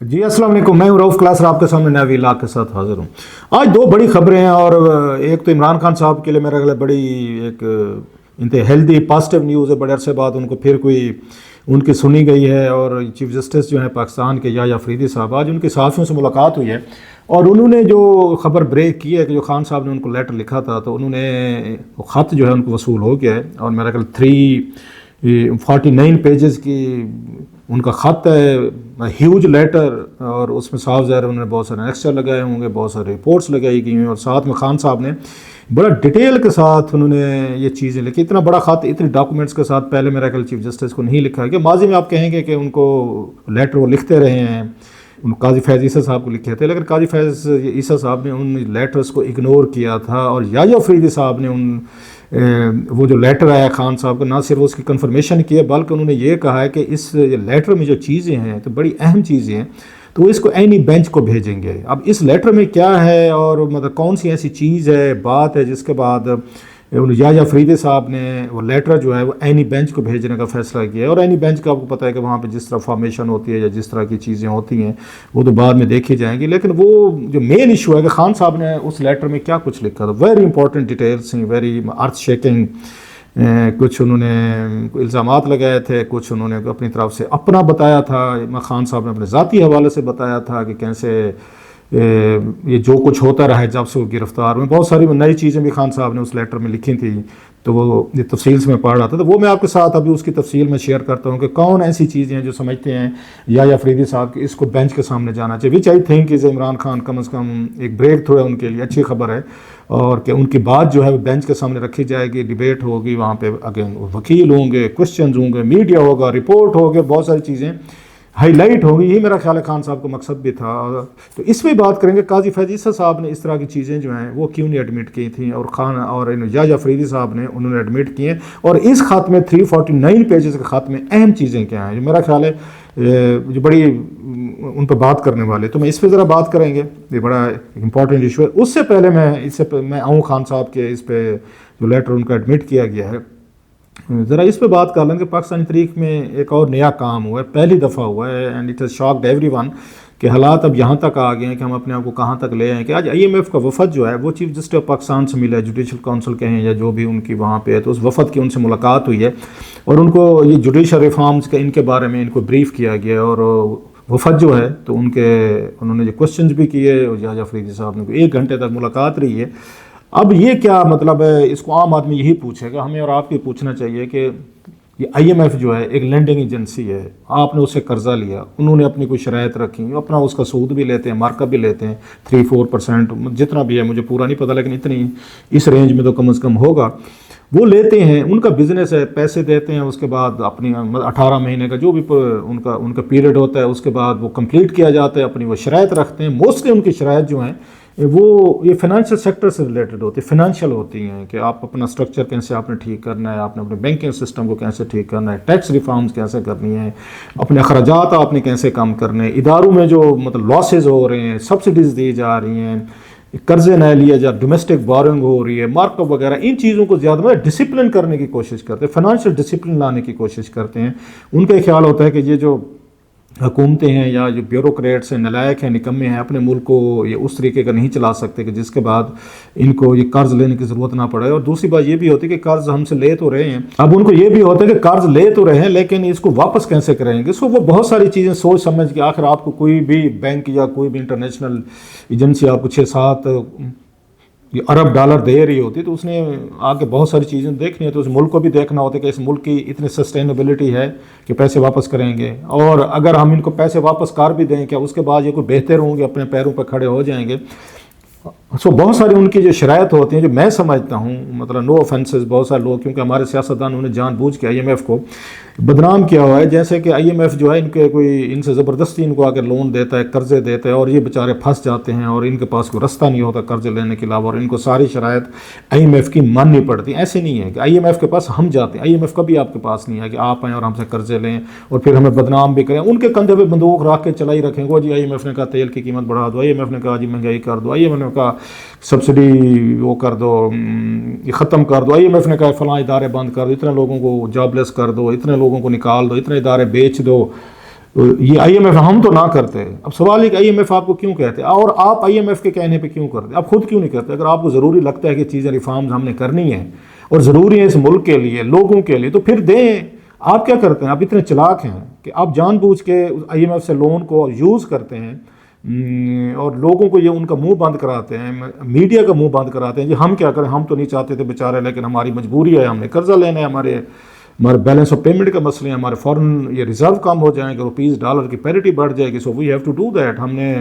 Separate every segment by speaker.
Speaker 1: جی السلام علیکم، میں ہوں رؤف کلاسر آپ کے سامنے نیا ویلاگ کے ساتھ حاضر ہوں۔ آج دو بڑی خبریں ہیں، اور ایک تو عمران خان صاحب کے لیے میرا خیال ہے بڑی ایک انتہائی ہیلدی پازیٹیو نیوز ہے۔ بڑے عرصے بعد ان کو پھر کوئی ان کی سنی گئی ہے، اور چیف جسٹس جو ہیں پاکستان کے یحییٰ افریدی صاحب، آج ان کے صحافیوں سے ملاقات ہوئی ہے، اور انہوں نے جو خبر بریک کی ہے کہ جو خان صاحب نے ان کو لیٹر لکھا تھا، تو انہوں نے خط جو ہے ان کو وصول ہو گیا ہے، اور میرا خیال 349 پیجز کی ان کا خط ہے، ہیوج لیٹر، اور اس میں صاف ظاہر انہوں نے بہت سارے ایکسٹرا لگائے ہوں گے، بہت سارے رپورٹس لگائی گئی ہیں، اور ساتھ میں خان صاحب نے بڑا ڈیٹیل کے ساتھ انہوں نے یہ چیزیں لکھی۔ اتنا بڑا خط اتنی ڈاکومنٹس کے ساتھ پہلے میرا خیال چیف جسٹس کو نہیں لکھا ہے، کہ ماضی میں آپ کہیں گے کہ ان کو لیٹر وہ لکھتے رہے ہیں، ان قاضی فیض عیسیٰ صاحب کو لکھے تھے، لیکن قاضی فیض عیسیٰ صاحب نے ان لیٹرز کو اگنور کیا تھا، اور یحییٰ افریدی صاحب نے وہ جو لیٹر آیا خان صاحب کو، نہ صرف اس کی کنفرمیشن کی ہے، بلکہ انہوں نے یہ کہا ہے کہ اس لیٹر میں جو چیزیں ہیں تو بڑی اہم چیزیں ہیں، تو وہ اس کو اینی بینچ کو بھیجیں گے۔ اب اس لیٹر میں کیا ہے، اور مطلب کون سی ایسی چیز ہے، بات ہے، جس کے بعد یحییٰ افریدی صاحب نے وہ لیٹر جو ہے وہ اینی بینچ کو بھیجنے کا فیصلہ کیا ہے۔ اور اینی بینچ کا آپ کو پتہ ہے کہ وہاں پہ جس طرح فارمیشن ہوتی ہے یا جس طرح کی چیزیں ہوتی ہیں وہ تو بعد میں دیکھی جائیں گی، لیکن وہ جو مین ایشو ہے کہ خان صاحب نے اس لیٹر میں کیا کچھ لکھا تھا، ویری امپورٹنٹ ڈیٹیلس ہیں، ویری ارتھ شیکنگ۔ کچھ انہوں نے الزامات لگائے تھے، کچھ انہوں نے اپنی طرف سے اپنا بتایا تھا، خان صاحب نے اپنے ذاتی حوالے سے بتایا تھا کہ کیسے یہ جو کچھ ہوتا رہا ہے جب سے وہ گرفتار ہوئے۔ بہت ساری نئی چیزیں بھی خان صاحب نے اس لیٹر میں لکھی تھیں، تو وہ یہ تفصیل سے میں پڑھ رہا تھا، تو وہ میں آپ کے ساتھ ابھی اس کی تفصیل میں شیئر کرتا ہوں کہ کون ایسی چیزیں ہیں جو سمجھتے ہیں یحییٰ افریدی صاحب کہ اس کو بینچ کے سامنے جانا چاہیے، which I think is Imran Khan کم از کم ایک بریک تھرو ہے ان کے لیے، اچھی خبر ہے، اور کہ ان کی بات جو ہے وہ بینچ کے سامنے رکھی جائے گی، ڈیبیٹ ہوگی، وہاں پہ اگین وکیل ہوں گے، کوسچنز ہوں گے، میڈیا ہوگا، رپورٹ ہوگی، بہت ساری چیزیں ہائی لائٹ ہوگی۔ یہی میرا خیال ہے خان صاحب کا مقصد بھی تھا۔ تو اس میں بات کریں گے قاضی فیض عیسیٰ صاحب نے اس طرح کی چیزیں جو ہیں وہ کیوں نہیں ایڈمٹ کی تھیں، اور یحییٰ افریدی صاحب نے انہوں نے ایڈمٹ کی ہیں، اور اس خط میں 349 پیجز کے خط میں اہم چیزیں کیا ہیں جو میرا خیال ہے جو بڑی ان پہ بات کرنے والے، تو میں اس پہ ذرا بات کریں گے، یہ بڑا امپورٹنٹ ایشو ہے۔ اس سے پہلے میں آؤں خان صاحب کے اس پہ جو لیٹر ان کا ایڈمٹ کیا گیا ہے، ذرا اس پہ بات کر لیں کہ پاکستانی تاریخ میں ایک اور نیا کام ہوا ہے، پہلی دفعہ ہوا ہے، and it has shocked every one کہ حالات اب یہاں تک آ گئے ہیں کہ ہم اپنے آپ کو کہاں تک لے آئیں کہ آج IMF کا وفد جو ہے وہ چیف جسٹس آف پاکستان سے ملا ہے، جوڈیشل کونسل کہیں یا جو بھی ان کی وہاں پہ ہے، تو اس وفد کی ان سے ملاقات ہوئی ہے، اور ان کو یہ جوڈیشل ریفارمز کے ان کے بارے میں ان کو بریف کیا گیا، اور وفد جو ہے تو انہوں نے جو کوسچنز بھی کیے، اور یحییٰ افریدی صاحب نے 1 گھنٹے تک ملاقات رہی ہے۔ اب یہ کیا مطلب ہے، اس کو عام آدمی یہی پوچھے گا، ہمیں اور آپ کو پوچھنا چاہیے کہ یہ IMF جو ہے ایک لینڈنگ ایجنسی ہے، آپ نے اس سے قرضہ لیا، انہوں نے اپنی کوئی شرائط رکھی، اپنا اس کا سود بھی لیتے ہیں، مارکا بھی لیتے ہیں 3-4%، جتنا بھی ہے مجھے پورا نہیں پتہ، لیکن اتنی اس رینج میں تو کم از کم ہوگا، وہ لیتے ہیں، ان کا بزنس ہے، پیسے دیتے ہیں، اس کے بعد اپنی 18 مہینے کا جو بھی ان کا پیریڈ ہوتا ہے، اس کے بعد وہ کمپلیٹ کیا جاتا ہے، اپنی وہ شرائط رکھتے ہیں۔ موسٹلی ان کی شرائط جو ہیں وہ یہ فائنینشیل سیکٹر سے ریلیٹڈ ہوتی ہے، فائنینشیل ہوتی ہیں، کہ آپ اپنا اسٹرکچر کیسے آپ نے ٹھیک کرنا ہے، آپ نے اپنے بینکنگ سسٹم کو کیسے ٹھیک کرنا ہے، ٹیکس ریفارمز کیسے کرنی ہے، اپنے اخراجات آپ نے کیسے کم کرنے ہیں، اداروں میں جو مطلب لاسز ہو رہے ہیں، سبسڈیز دی جا رہی ہیں، قرضے نہ لیا جا، ڈومیسٹک بورنگ ہو رہی ہے، مارک اپ وغیرہ، ان چیزوں کو زیادہ ڈسپلن کرنے کی کوشش کرتے ہیں، فائنینشیل ڈسپلن لانے کی کوشش کرتے ہیں۔ ان کا خیال ہوتا ہے کہ یہ جو حکومتیں ہیں یا جو بیوروکریٹس ہیں، نلائق ہیں، نکمے ہیں، اپنے ملک کو یہ اس طریقے کا نہیں چلا سکتے کہ جس کے بعد ان کو یہ قرض لینے کی ضرورت نہ پڑے۔ اور دوسری بات یہ بھی ہوتی ہے کہ قرض ہم سے لے تو رہے ہیں، اب ان کو یہ بھی ہوتا ہے کہ قرض لے تو رہے ہیں لیکن اس کو واپس کیسے کریں گے، وہ بہت ساری چیزیں سوچ سمجھ کے آخر آپ کو کوئی بھی بینک یا کوئی بھی انٹرنیشنل ایجنسی آپ کو 6-7 ارب ڈالر دے رہی ہوتی، تو اس نے آگے بہت ساری چیزیں دیکھنی ہے، تو اس ملک کو بھی دیکھنا ہوتا ہے کہ اس ملک کی اتنی سسٹینیبلٹی ہے کہ پیسے واپس کریں گے، اور اگر ہم ان کو پیسے واپس کر بھی دیں کیا اس کے بعد یہ کوئی بہتر ہوں گے، اپنے پیروں پر کھڑے ہو جائیں گے۔ بہت ساری ان کی جو شرائط ہوتی ہیں جو میں سمجھتا ہوں، مطلب نو آفینسز، بہت سارے لوگ کیونکہ ہمارے سیاستدان نے جان بوجھ کے IMF کو بدنام کیا ہوا ہے، جیسے کہ IMF جو ہے ان سے زبردستی ان کو آ کے لون دیتا ہے، قرضے دیتا ہے، اور یہ بیچارے پھنس جاتے ہیں، اور ان کے پاس کوئی رستہ نہیں ہوتا قرضے لینے کے علاوہ، اور ان کو ساری شرائط IMF کی ماننی پڑتی۔ ایسے نہیں ہے کہ IMF کے پاس ہم جاتے ہیں، IMF کبھی آپ کے پاس نہیں ہے کہ آپ آئیں اور ہم سے قرضے لیں اور پھر ہمیں بدنام بھی کریں، ان کے کندھے پہ بندوق رکھ کے چلائی رکھیں گے، جی IMF نے کہا تیل کی قیمت بڑھا دو، IMF نے کہا جی مہنگائی کر دو، IMF نے کہا سبسڈی وہ کر دو، یہ ختم کر دو، IMF نے کہا فلاں ادارے بند کر دو، اتنے لوگوں کو جاب لیس کر دو، اتنے لوگوں کو نکال دو، اتنے ادارے بیچ دو، تو یہ آئی ایم ایف ہم تو نہ کرتے. اب سوال ہے کہ آئی ایم ایف آپ کو کیوں کہتے ہیں اور آپ آئی ایم ایف کے کہنے پہ کیوں کرتے, آپ خود کیوں نہیں کرتے؟ اگر آپ کو ضروری لگتا ہے کہ چیزیں ریفارمز ہم نے کرنی ہیں اور ضروری ہے اس ملک کے لیے, لوگوں کے لیے, تو پھر دیں. آپ کیا کرتے ہیں؟ آپ اتنے چلاک ہیں کہ آپ جان بوجھ کے آئی ایم ایف سے لون کو یوز کرتے ہیں اور لوگوں کو یہ ان کا منہ بند کراتے ہیں, میڈیا کا منہ بند کراتے ہیں. جی ہم کیا کریں, ہم تو نہیں چاہتے تھے بیچارے, لیکن ہماری مجبوری ہے, ہم نے قرضہ لینا ہے, ہمارے بیلنس آف پیمنٹ کا مسئلے ہیں, ہمارے فورن یہ ریزرو کم ہو جائیں گے, روپیز ڈالر کی پیرٹی بڑھ جائے گی, so we have to do that. ہم نے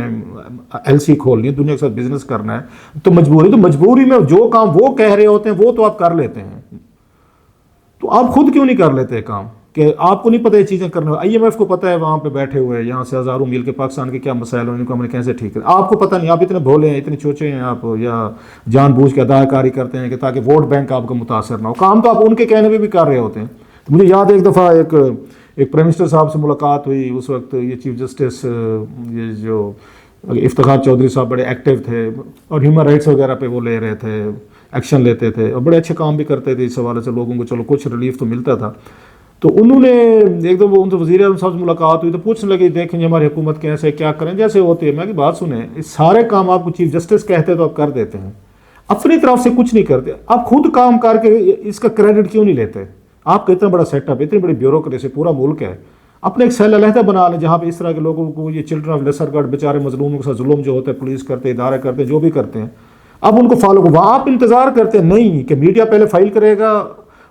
Speaker 1: ایل سی کھولنی ہے, دنیا کے ساتھ بزنس کرنا ہے, تو مجبوری میں جو کام وہ کہہ رہے ہوتے ہیں وہ تو آپ کر لیتے ہیں. تو آپ خود کیوں نہیں کر لیتے کام کہ آپ کو نہیں پتہ یہ چیزیں کرنا؟ آئی ایم ایف کو پتہ ہے وہاں پہ بیٹھے ہوئے یہاں سے ہزاروں میل کے پاکستان کے کیا مسائل ہیں, ان کو ہم نے کیسے ٹھیک کریں. آپ کو پتہ نہیں, آپ اتنے بھولے ہیں, اتنے چوچے ہیں آپ, یا جان بوجھ کے اداکاری کرتے ہیں کہ تاکہ ووٹ بینک آپ کا متاثر نہ ہو. کام تو آپ ان کے کہنے پہ بھی کر رہے ہوتے ہیں. مجھے یاد ہے ایک دفعہ ایک پرائم منسٹر صاحب سے ملاقات ہوئی, اس وقت یہ چیف جسٹس یہ جو افتخار چودھری صاحب بڑے ایکٹیو تھے اور ہیومن رائٹس وغیرہ پہ وہ لے رہے تھے, ایکشن لیتے تھے اور بڑے اچھے کام بھی کرتے تھے اس حوالے سے, لوگوں کو چلو کچھ ریلیف تو ملتا تھا. تو انہوں نے ایک دم ان سے وزیر اعظم صاحب سے ملاقات ہوئی تو پوچھنے لگے دیکھیں ہماری حکومت کیسے کیا کریں, جیسے ہوتی ہے. میں کہ بات سنیں, اس سارے کام آپ کو چیف جسٹس کہتے تو آپ کر دیتے ہیں, اپنی طرف سے کچھ نہیں کرتے. آپ خود کام کر کے اس کا کریڈٹ کیوں نہیں لیتے؟ آپ کا اتنا بڑا سیٹ اپ, اتنی بڑی بیوروکریسی, پورا ملک ہے, اپنے ایک سیل علیحدہ بنا لیں جہاں پہ اس طرح کے لوگوں کو, یہ چلڈرن آف لیسر گارڈ بیچارے مظلوموں کے ساتھ ظلم جو ہوتا ہے پولیس کرتے, ادارے کرتے, جو بھی کرتے ہیں, اب ان کو فالو کو. وہاں آپ انتظار کرتے ہیں نہیں کہ میڈیا پہلے فائل کرے گا,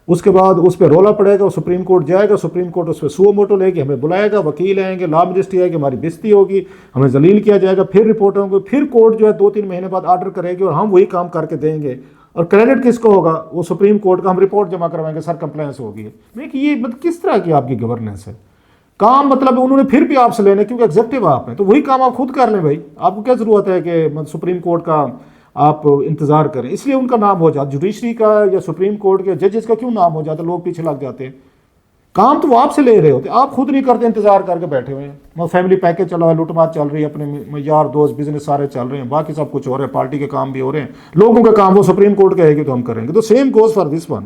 Speaker 1: اس کے بعد اس پہ رولا پڑے گا, سپریم کورٹ جائے گا, سپریم کورٹ اس پہ سو موٹو لے گی, ہمیں بلائے گا, وکیل آئیں گے, لا منسٹری آئے گی, ہماری بےزتی ہوگی, ہمیں ذلیل کیا جائے گا, پھر رپورٹ ہوں گے, پھر کورٹ جو ہے 2-3 مہینے بعد آرڈر کرے گی اور ہم وہی کام کر کے دیں گے, اور کریڈٹ کس کو ہوگا؟ وہ سپریم کورٹ کا, ہم رپورٹ جمع کروائیں گے, سر کمپلینس ہوگی. کہ یہ کس طرح کی آپ کی گورننس ہے؟ کام مطلب انہوں نے پھر بھی آپ سے لینا کیونکہ ایگزیکٹو آپ ہیں, تو وہی کام آپ خود کر لیں بھائی. آپ کو کیا ضرورت ہے کہ سپریم کورٹ کا آپ انتظار کریں؟ اس لیے ان کا نام ہو جاتا, جوڈیشری کا یا سپریم کورٹ کے ججز کا کیوں نام ہو جاتا, لوگ پیچھے لگ جاتے ہیں. کام تو وہ آپ سے لے رہے ہوتے, آپ خود نہیں کرتے, انتظار کر کے بیٹھے ہوئے ہیں. فیملی پیکج چلا ہوا ہے, لوٹ مار چل رہی ہے, اپنے یار دوست بزنس سارے چل رہے ہیں, باقی سب کچھ ہو رہا ہے, پارٹی کے کام بھی ہو رہے ہیں, لوگوں کا کام وہ سپریم کورٹ کہے گی تو ہم کریں گے. تو same goes for this one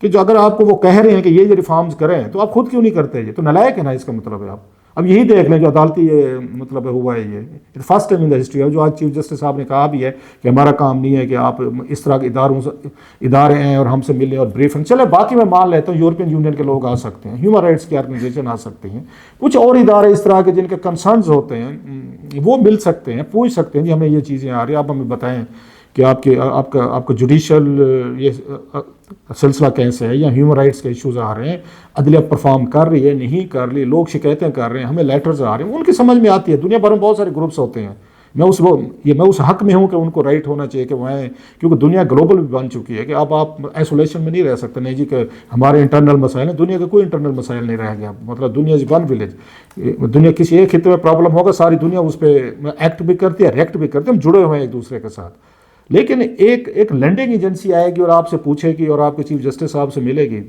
Speaker 1: کہ جو اگر آپ کو وہ کہہ رہے ہیں کہ یہ ریفارمز کریں تو آپ خود کیوں نہیں کرتے؟ یہ تو نالائق ہے نا, اس کا مطلب ہے آپ. اب یہی دیکھ لیں جو عدالتی یہ مطلب ہوا ہے, یہ first time in the history ہے. جو آج چیف جسٹس صاحب نے کہا بھی ہے کہ ہمارا کام نہیں ہے کہ آپ اس طرح کے ادارے ہیں اور ہم سے ملیں اور بریفنگ. چلے باقی میں مان لیتا ہوں یورپین یونین کے لوگ آ سکتے ہیں, ہیومن رائٹس کی آرگنائزیشن آ سکتی ہیں, کچھ اور ادارے اس طرح کے جن کے کنسرنز ہوتے ہیں وہ مل سکتے ہیں, پوچھ سکتے ہیں جی ہمیں یہ چیزیں آ رہی ہیں, آپ ہمیں بتائیں کہ آپ کا جوڈیشل یہ سلسلہ کیسے ہے, یا ہیومن رائٹس کے ایشوز آ رہے ہیں, عدلیہ پرفارم کر رہی ہے نہیں کر رہی, لوگ شکایتیں کر رہے ہیں, ہمیں لیٹرز آ رہے ہیں, ان کی سمجھ میں آتی ہے. دنیا بھر میں بہت سارے گروپس ہوتے ہیں, میں اس حق میں ہوں کہ ان کو رائٹ ہونا چاہیے کہ وہ کیونکہ دنیا گلوبل بھی بن چکی ہے کہ اب آپ ایسولیشن میں نہیں رہ سکتے. نہیں جی کہ ہمارے انٹرنل مسائل ہیں, دنیا کے کوئی انٹرنل مسائل نہیں رہ گیا, مطلب دنیا از ون ولیج. دنیا کسی ایک خطے میں پرابلم ہوگا, ساری دنیا اس پہ ایکٹ بھی کرتی ہے, ریئیکٹ بھی کرتی ہے, ہم جڑے ہوئے ہیں ایک دوسرے کے ساتھ. لیکن ایک لینڈنگ ایجنسی آئے گی اور آپ سے پوچھے گی اور آپ کے چیف جسٹس صاحب سے ملے گی,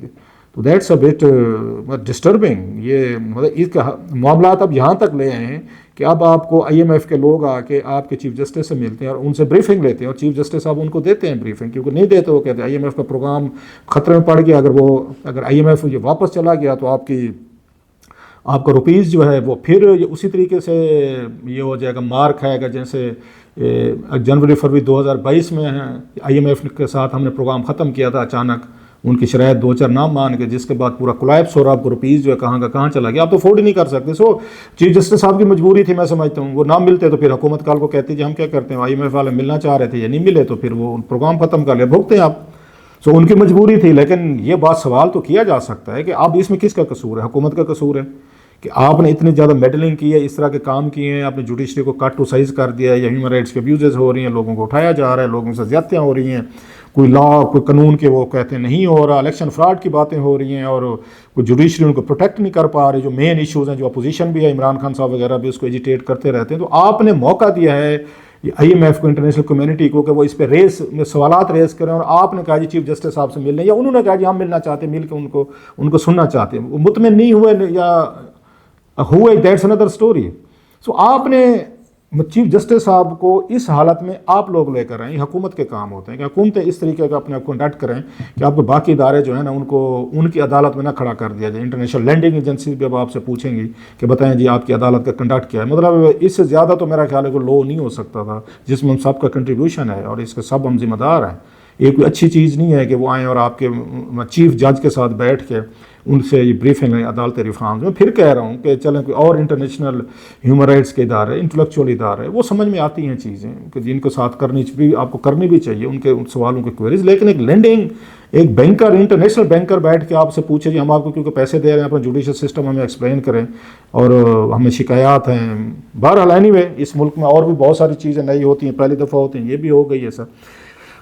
Speaker 1: تو دیٹس اے بٹ ڈسٹربنگ. یہ مطلب اس کا معاملات اب یہاں تک لے آئے ہیں کہ اب آپ کو آئی ایم ایف کے لوگ آ کے آپ کے چیف جسٹس سے ملتے ہیں اور ان سے بریفنگ لیتے ہیں, اور چیف جسٹس صاحب ان کو دیتے ہیں بریفنگ, کیونکہ نہیں دیتے وہ کہتے ہیں آئی ایم ایف کا پروگرام خطرے میں پڑ گیا, اگر آئی ایم ایف یہ واپس چلا گیا تو آپ کا روپیز جو ہے وہ پھر اسی طریقے سے یہ ہو جائے گا, مار کھائے گا. جیسے جنوری فروری 2022 میں آئی ایم ایف کے ساتھ ہم نے پروگرام ختم کیا تھا اچانک, ان کی شرائط 2-4 نام مان کے, جس کے بعد پورا کولیپس ہو رہا, آپ کو روپیز جو ہے کہاں کا کہاں چلا گیا, آپ تو افورڈ ہی نہیں کر سکتے. سو چیف جسٹس صاحب کی مجبوری تھی, میں سمجھتا ہوں. وہ نہ ملتے تو پھر حکومت کال کو کہتے جی ہم کیا کرتے ہیں, آئی ایم ایف والے ملنا چاہ رہے تھے, یہ نہیں ملے تو پھر وہ پروگرام ختم کر لیا, بھگتے ہیں آپ. سو ان کی مجبوری تھی. لیکن یہ بات سوال تو کیا جا سکتا ہے کہ اب اس میں کس کا قصور ہے؟ حکومت کا قصور ہے کہ آپ نے اتنی زیادہ میڈلنگ کی ہے, اس طرح کے کام کیے ہیں, آپ نے جوڈیشری کو کٹ ٹو سائز کر دیا ہے, یا ہیومن رائٹس کے ابیوزز ہو رہی ہیں, لوگوں کو اٹھایا جا رہا ہے, لوگوں سے زیادتیاں ہو رہی ہیں, کوئی لا کوئی قانون کے وہ کہتے ہیں نہیں ہو رہا, الیکشن فراڈ کی باتیں ہو رہی ہیں, اور کوئی جوڈیشری ان کو پروٹیکٹ نہیں کر پا رہی. جو مین ایشوز ہیں, جو اپوزیشن بھی ہے, عمران خان صاحب وغیرہ بھی اس کو ایجیٹیٹ کرتے رہتے ہیں. تو آپ نے موقع دیا ہے آئی ایم ایف کو, انٹرنیشنل کمیونٹی کو, کہ وہ اس پہ سوالات ریز کریں, اور آپ نے کہا جی چیف جسٹس صاحب سے ملنے, یا انہوں نے کہا جی ہم ملنا چاہتے ہیں, مل کے ان کو سننا چاہتے ہیں. وہ مطمئن نہیں ہوئے یا ہوئے, دیٹس اندر اسٹوری. سو آپ نے چیف جسٹس صاحب کو اس حالت میں آپ لوگ لے کر آئیں، یہ حکومت کے کام ہوتے ہیں کہ حکومتیں اس طریقے کا اپنے آپ کو کنڈکٹ کریں کہ آپ کو باقی ادارے جو ہیں نا ان کو ان کی عدالت میں نہ کھڑا کر دیا جائے. انٹرنیشنل لینڈنگ ایجنسی بھی اب آپ سے پوچھیں گی کہ بتائیں جی آپ کی عدالت کا کنڈکٹ کیا ہے. مطلب اس سے زیادہ تو میرا خیال ہے کہ لو نہیں ہو سکتا تھا جس میں ہم سب کا کنٹریبیوشن ہے اور اس کے سب ہم ذمہ دار ہیں. یہ کوئی اچھی چیز نہیں ہے کہ وہ آئیں اور آپ کے چیف جج کے ساتھ بیٹھ کے ان سے یہ بریفنگ لیں عدالتی ریفارمز. میں پھر کہہ رہا ہوں کہ چلیں کوئی اور انٹرنیشنل ہیومن رائٹس کے ادارے، انٹلیکچوئل ادارے، وہ سمجھ میں آتی ہیں چیزیں کہ جن کو ساتھ کرنی بھی آپ کو کرنی بھی چاہیے ان کے ان سوالوں کے کوئریز. لیکن ایک لینڈنگ، ایک بینکر، انٹرنیشنل بینکر بیٹھ کے آپ سے پوچھے جی ہم آپ کو کیونکہ پیسے دے رہے ہیں اپنا جوڈیشل سسٹم ہمیں ایکسپلین کریں اور ہمیں شکایات ہیں. بہرحال اینی وے اس ملک میں اور بھی بہت ساری چیزیں نئی ہوتی ہیں، پہلی دفعہ ہوتی ہیں، یہ بھی ہو گئی ہے sir.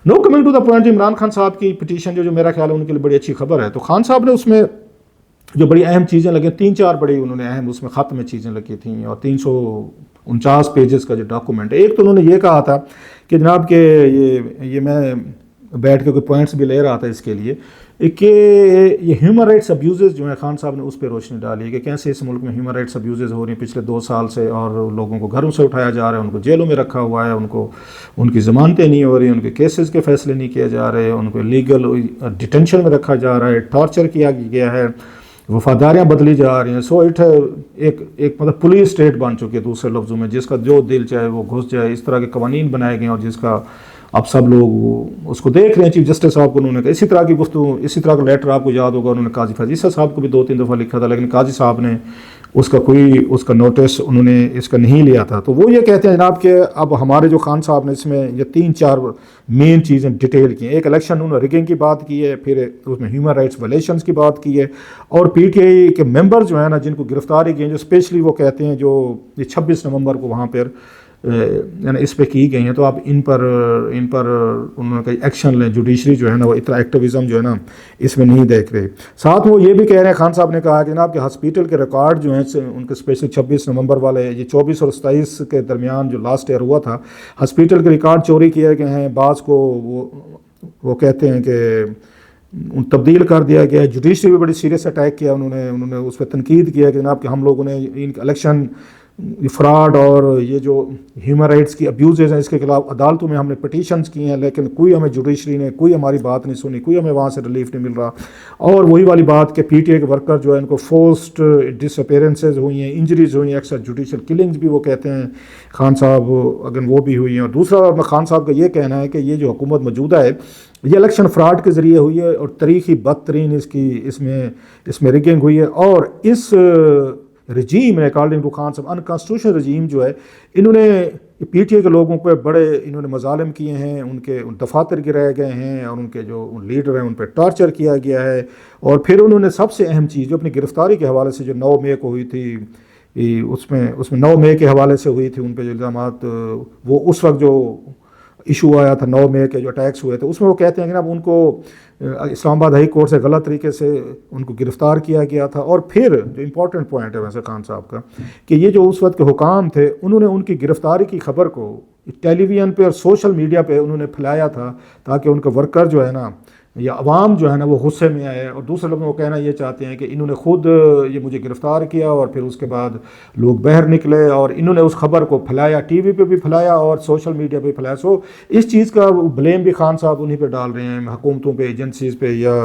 Speaker 1: Now coming to the point. Imran Khan صاحب کی پٹیشن جو میرا خیال ہے ان کے لیے بڑی اچھی خبر ہے. تو خان صاحب نے اس میں جو بڑی اہم چیزیں لگیں، 3-4 بڑی انہوں نے اہم اس میں خط میں چیزیں لگی تھیں اور 349 پیجز کا جو ڈاکومنٹ ہے. ایک تو انہوں نے یہ کہا تھا کہ جناب کہ یہ میں بیٹھ کے کوئی پوائنٹس بھی لے رہا تھا اس کے لیے کہ یہ ہیومن رائٹس ابیوزز جو ہیں خان صاحب نے اس پہ روشنی ڈالی کہ کیسے اس ملک میں ہیومن رائٹس ابیوزز ہو رہی ہیں پچھلے 2 سال سے اور لوگوں کو گھروں سے اٹھایا جا رہا ہے، ان کو جیلوں میں رکھا ہوا ہے، ان کی ضمانتیں نہیں ہو رہی، ان کے کیسز کے فیصلے نہیں کیے جا رہے، ان کو لیگل ڈیٹینشن میں رکھا جا رہا ہے، ٹارچر کیا گیا ہے، وفاداریاں بدلی جا رہی ہیں. سو ایک مطلب پولیس اسٹیٹ بن چکی ہے دوسرے لفظوں میں، جس کا جو دل چاہے وہ گھس جائے. اس طرح کے قوانین بنائے گئے ہیں اور جس کا اب سب لوگ اس کو دیکھ رہے ہیں. چیف جسٹس صاحب کو انہوں نے کہا اسی طرح کی گفتگو، اسی طرح کا لیٹر آپ کو یاد ہوگا انہوں نے قاضی فیض صاحب کو بھی 2-3 دفعہ لکھا تھا، لیکن قاضی صاحب نے اس کا نوٹس انہوں نے اس کا نہیں لیا تھا. تو وہ یہ کہتے ہیں جناب کہ اب ہمارے جو خان صاحب نے اس میں یہ 3-4 مین چیزیں ڈیٹیل کی ہیں. ایک الیکشن انہوں نے ریگنگ کی بات کی ہے، پھر اس میں ہیومن رائٹس وائلیشنز کی بات کی ہے، اور پی ٹی آئی کے ممبر جو ہیں نا جن کو گرفتاری کی ہیں، جو اسپیشلی وہ کہتے ہیں جو یہ 26 نومبر کو وہاں پر یعنی اس پہ کی گئی ہیں، تو آپ ان پر انہوں نے کہا ایکشن لیں. جوڈیشری جو ہے نا وہ اتنا ایکٹیویزم جو ہے نا اس میں نہیں دیکھ رہے. ساتھ وہ یہ بھی کہہ رہے ہیں خان صاحب نے کہا کہ جناب کہ ہاسپیٹل کے ریکارڈ جو ہیں ان کے اسپیشلی 26 نومبر والے، یہ 24 اور 27 کے درمیان جو لاسٹ ایئر ہوا تھا، ہاسپیٹل کے ریکارڈ چوری کیے گئے ہیں. بعض کو وہ کہتے ہیں کہ تبدیل کر دیا گیا ہے. جوڈیشری بھی بڑی سیریس اٹیک کیا انہوں نے اس پہ تنقید کیا کہ جناب کہ ہم لوگوں نے ان الیکشن فراڈ اور یہ جو ہیومن رائٹس کی ابیوزز ہیں اس کے خلاف عدالتوں میں ہم نے پٹیشنز کی ہیں، لیکن کوئی ہمیں جوڈیشری نے کوئی ہماری بات نہیں سنی، کوئی ہمیں وہاں سے ریلیف نہیں مل رہا. اور وہی والی بات کہ پی ٹی آئی کے ورکر جو ہے ان کو فورسڈ ڈس اپیرنسز ہوئی ہیں، انجریز ہوئی ہیں، ایکسٹرا جوڈیشل کلنگز بھی وہ کہتے ہیں خان صاحب اگر وہ بھی ہوئی ہیں. اور دوسرا خان صاحب کا یہ کہنا ہے کہ یہ جو حکومت موجودہ ہے یہ الیکشن فراڈ کے ذریعے ہوئی ہے اور تاریخی بدترین اس میں ریگنگ ہوئی ہے. اور اس رجیم نے اکارڈنگ ٹو خان صاحب انکانسٹیٹیوشنل رجیم جو ہے، انہوں نے پی ٹی آئی کے لوگوں پہ بڑے انہوں نے مظالم کیے ہیں، ان کے دفاتر گرائے گئے ہیں اور ان کے جو لیڈر ہیں ان پہ ٹارچر کیا گیا ہے. اور پھر انہوں نے سب سے اہم چیز جو اپنی گرفتاری کے حوالے سے جو 9 مئی کو ہوئی تھی، اس میں 9 مئی کے حوالے سے ہوئی تھی ان پہ جو الزامات، وہ اس وقت جو ایشو آیا تھا 9 مئی کے جو اٹیکس ہوئے تھے، اس میں وہ کہتے ہیں کہ اب ان کو اسلام آباد ہائی کورٹ سے غلط طریقے سے ان کو گرفتار کیا گیا تھا. اور پھر جو امپورٹنٹ پوائنٹ ہے ویسے خان صاحب کا کہ یہ جو اس وقت کے حکام تھے انہوں نے ان کی گرفتاری کی خبر کو ٹیلی ویژن پہ اور سوشل میڈیا پہ انہوں نے پھیلایا تھا تاکہ ان کا ورکر جو ہے نا یا عوام جو ہے نا وہ غصے میں آئے. اور دوسرے لوگوں کو کہنا یہ چاہتے ہیں کہ انہوں نے خود یہ مجھے گرفتار کیا اور پھر اس کے بعد لوگ باہر نکلے اور انہوں نے اس خبر کو پھیلایا، ٹی وی پہ بھی پھیلایا اور سوشل میڈیا پہ پھیلایا. سو اس چیز کا بلیم بھی خان صاحب انہیں پہ ڈال رہے ہیں، حکومتوں پہ، ایجنسیز پہ یا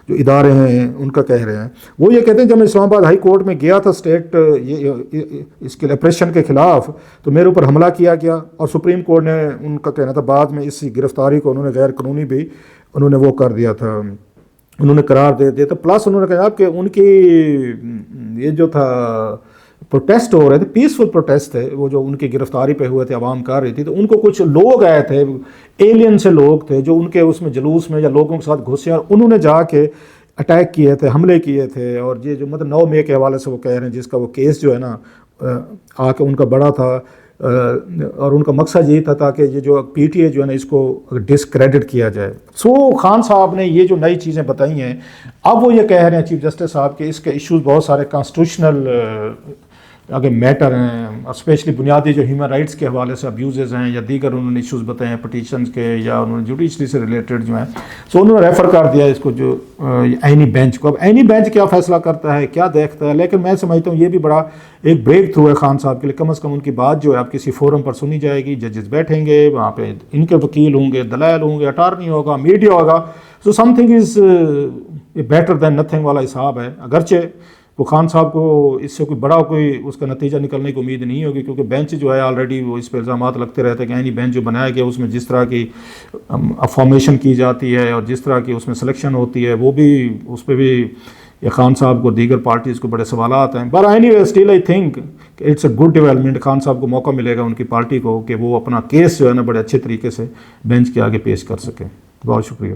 Speaker 1: جو ادارے ہیں ان کا کہہ رہے ہیں. وہ یہ کہتے ہیں جب میں اسلام آباد ہائی کورٹ میں گیا تھا اسٹیٹ اس کے اپریشن کے خلاف تو میرے اوپر حملہ کیا گیا اور سپریم کورٹ نے ان کا کہنا تھا بعد میں اس گرفتاری کو انہوں نے غیر قانونی بھی انہوں نے وہ کر دیا تھا، انہوں نے قرار دے دیا تھا. پلس انہوں نے کہا کہ ان کی یہ جو تھا پروٹیسٹ ہو رہے تھے، پیسفل پروٹیسٹ تھے، وہ جو ان کی گرفتاری پہ ہوئے تھے عوام کر رہی تھی، تو ان کو کچھ لوگ آئے تھے، ایلین سے لوگ تھے جو ان کے اس میں جلوس میں یا لوگوں کے ساتھ گھسے اور انہوں نے جا کے اٹیک کیے تھے، حملے کیے تھے. اور یہ جو مطلب 9 مئی کے حوالے سے وہ کہہ رہے ہیں جس کا وہ کیس جو ہے نا آ کے ان کا بڑا تھا اور ان کا مقصد یہی تھا تاکہ یہ جو پی ٹی آئی جو ہے نا اس کو ڈسکریڈٹ کیا جائے. سو خان صاحب نے یہ جو نئی چیزیں بتائی ہیں اب وہ یہ کہہ رہے ہیں چیف جسٹس صاحب کہ اس کے ایشوز بہت سارے کانسٹیٹیوشنل اگر میٹر ہیں، اسپیشلی بنیادی جو ہیومن رائٹس کے حوالے سے ابیوزز ہیں یا دیگر انہوں نے ایشوز بتائے ہیں پٹیشنز کے یا انہوں نے جوڈیشری سے ریلیٹڈ جو ہیں، سو انہوں نے ریفر کر دیا اس کو جو عینی بینچ کو. اب عینی بینچ کیا فیصلہ کرتا ہے، کیا دیکھتا ہے، لیکن میں سمجھتا ہوں یہ بھی بڑا ایک بریک تھرو ہے خان صاحب کے لیے. کم از کم ان کی بات جو ہے اب کسی فورم پر سنی جائے گی، ججز بیٹھیں گے وہاں پہ، ان کے وکیل ہوں گے، دلائل ہوں گے، اٹارنی ہوگا، میڈیا ہوگا. So something is better than nothing والا حساب ہے. اگرچہ وہ خان صاحب کو اس سے کوئی بڑا کوئی اس کا نتیجہ نکلنے کی امید نہیں ہوگی، کیونکہ بینچ جو ہے آلریڈی وہ اس پہ الزامات لگتے رہتے ہیں کہ عینی بینچ جو بنایا گیا اس میں جس طرح کی فارمیشن کی جاتی ہے اور جس طرح کی اس میں سلیکشن ہوتی ہے، وہ بھی اس پہ بھی یہ خان صاحب کو دیگر پارٹیز کو بڑے سوالات ہیں. But anyway still I think it's a good development. Khan صاحب کو موقع ملے گا ان کی پارٹی کو کہ وہ اپنا کیس جو ہے نا بڑے اچھے طریقے سے بینچ کے آگے پیش کر سکیں. بہت شکریہ.